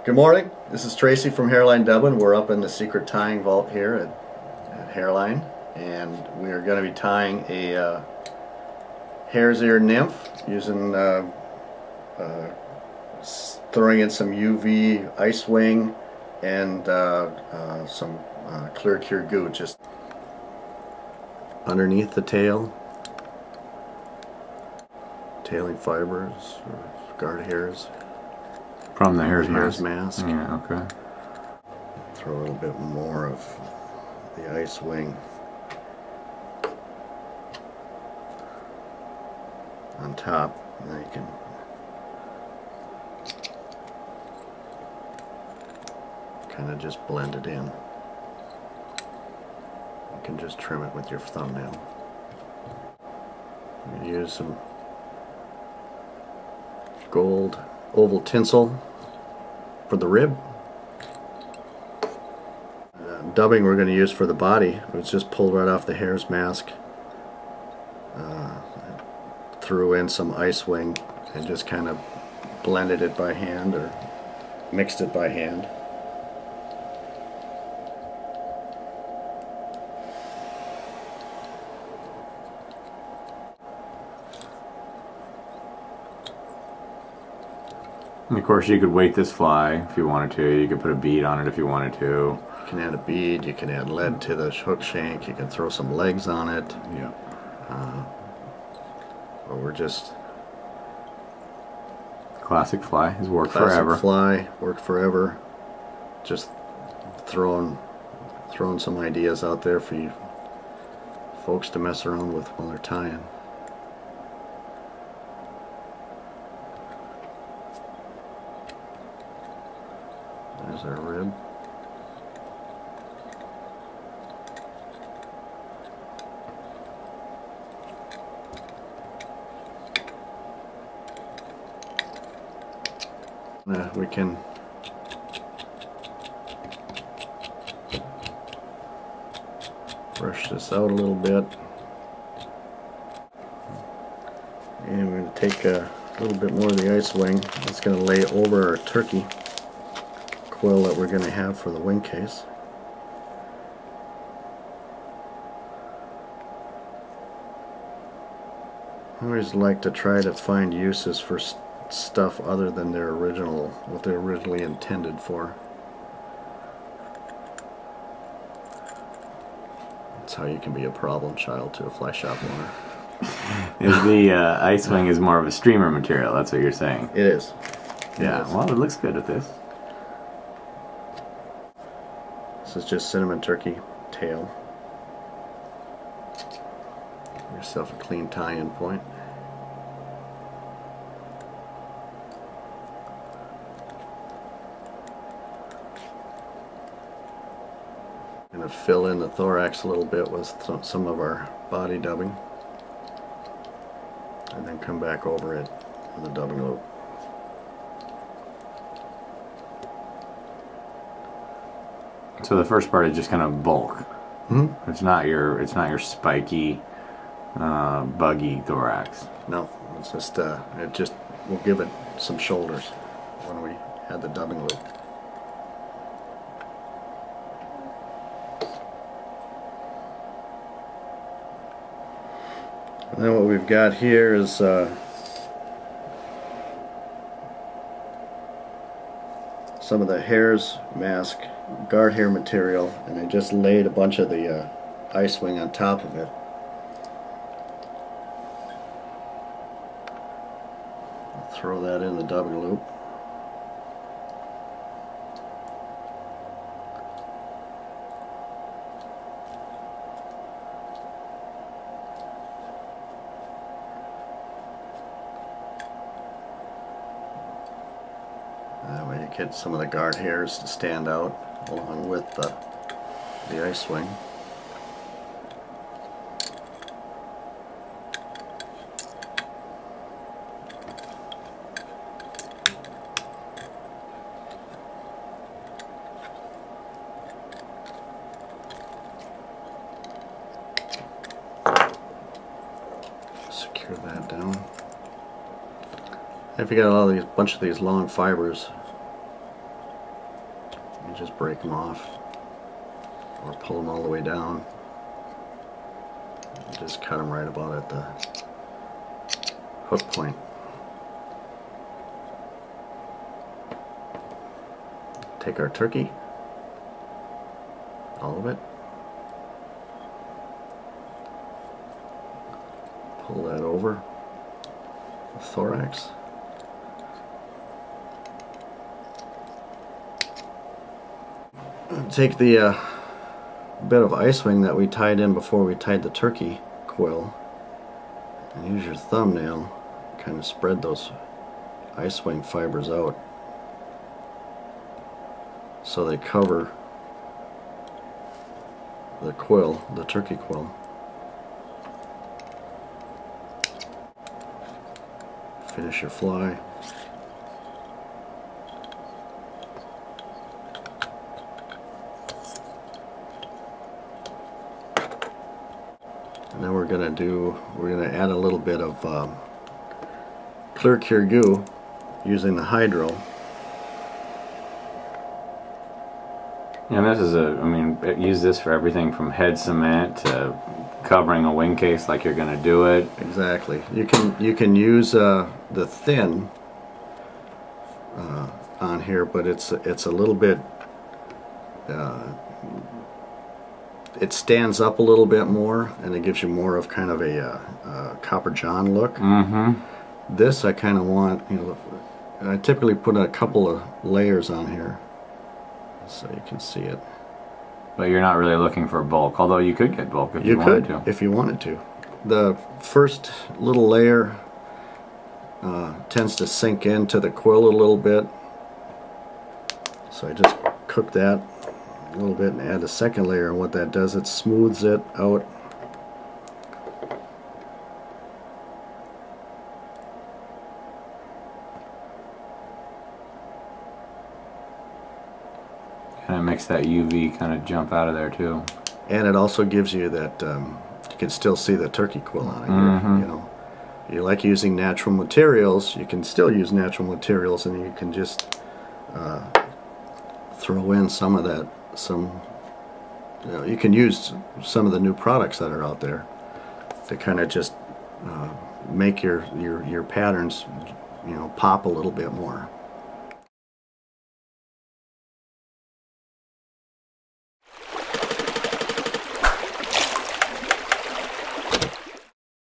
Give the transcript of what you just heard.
Good morning, this is Tracy from Hareline Dublin. We're up in the secret tying vault here at Hareline, and we are going to be tying a hare's ear nymph using throwing in some UV ice wing and some clear cure goo just underneath the tail, tailing fibers or guard hairs. From the hare's mask. Yeah, okay. Throw a little bit more of the ice wing on top, and then you can kind of just blend it in. You can just trim it with your thumbnail. You use some gold oval tinsel for the rib. Dubbing we're going to use for the body. It was just pulled right off the hare's mask. Threw in some ice wing and just kind of blended it by hand or mixed it by hand. And of course you could weight this fly if you wanted to. You could put a bead on it if you wanted to. You can add a bead, you can add lead to the hook shank, you can throw some legs on it. Yeah. But we're just... Classic fly has worked Classic forever. Fly, worked forever. Just throwing some ideas out there for you folks to mess around with while they're tying. There's our rib. We can brush this out a little bit, and we're going to take a little bit more of the ice wing. It's going to lay over our turkey quill that we're going to have for the wing case. I always like to try to find uses for stuff other than their original, what they're originally intended for. That's how you can be a problem child to a fly shop owner. Is the ice wing is more of a streamer material, that's what you're saying? It is. Yeah, it is. Well, it looks good with this. This is just cinnamon turkey tail. Give yourself a clean tie-in point. Going to fill in the thorax a little bit with some of our body dubbing, and then come back over it with the dubbing loop. So the first part is just kind of bulk. Hmm? It's not your spiky, buggy thorax. No, it's just we'll give it some shoulders when we add the dubbing loop. And then what we've got here is some of the hare's mask guard hair material, and I just laid a bunch of the ice wing on top of it. I'll throw that in the dubbing loop. That way you get some of the guard hairs to stand out along with the ice wing. Secure that down. If you got all these bunch of these long fibers, just break them off or pull them all the way down. Just cut them right about at the hook point. Take our turkey, all of it, pull that over the thorax. Take the bit of ice wing that we tied in before we tied the turkey quill and use your thumbnail, kind of spread those ice wing fibers out so they cover the quill, the turkey quill. Finish your fly. And then we're going to add a little bit of clear cure goo using the hydro. And this is I mean, use this for everything from head cement to covering a wing case like you're going to do it. Exactly. You can use the thin on here, but it's a little bit. It stands up a little bit more, and it gives you more of kind of a Copper John look. Mm-hmm. This I kind of want, you know, I typically put a couple of layers on here so you can see it. But you're not really looking for bulk, although you could get bulk if you wanted to. If you wanted to. The first little layer tends to sink into the quill a little bit, so I just cook that a little bit and add a second layer, and what that does, it smooths it out. And it makes that UV kind of jump out of there too. And it also gives you that you can still see the turkey quill on it. Mm-hmm. You know, you like using natural materials, you can still use natural materials, and you can just throw in some of that. You know, you can use some of the new products that are out there to kind of just make your patterns, you know, pop a little bit more.